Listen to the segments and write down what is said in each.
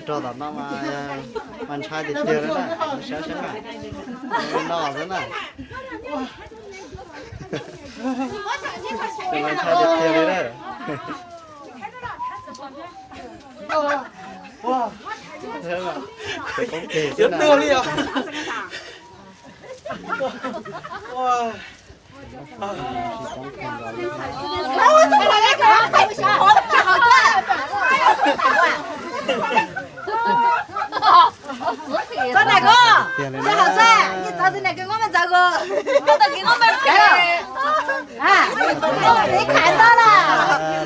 trò đó nó mà mình sai thì chưa đó nè sẽ này nó thế này thì mình sai thì chưa đấy wow thế mà cũng kỳ chứ nào tương đi à wow Con này cô, cái hộp xe, như tao này cái ngón mà sao cô, tao cái ngón mà cái, để khải đó là,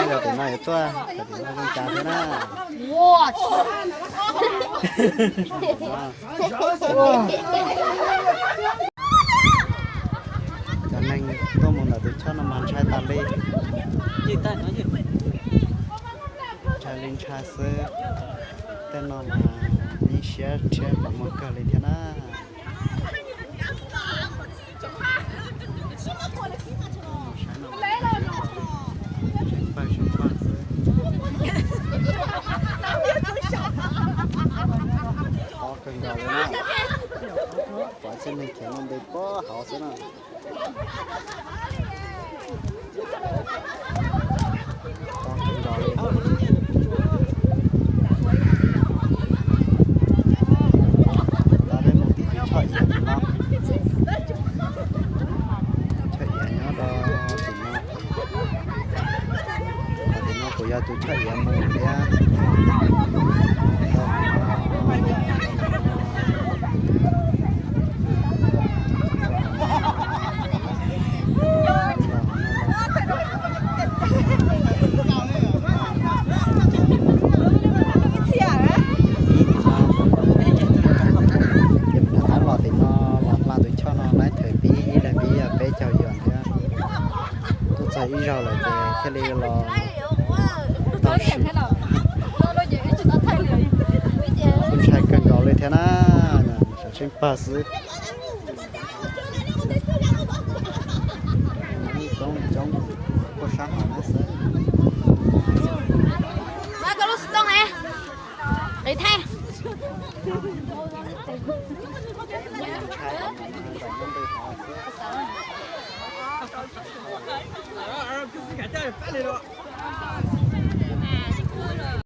giờ thì này tôi thì nó không trả thế na wow, cho nên tôi muốn là tôi cho nó mang chai tàn đi gì ta nói gì chai linh chai sữa tên nó là ní xe chơi bằng một cái thế na cần gạo nữa, quả xin mình kiếm mình để có hảo thế nào, cần gạo ta đây một tí chạy nhảy nó, chạy nhảy nó đó thì nó của gia tôi chạy nhảy một cái ý rồi là cái này là tao xí mình sai cần gạo lên thế na sẽ sinh ba xứ giống có sáng hả nó sẽ ba cái lúc đông này, để thay. cứ cả chơi phát đi luôn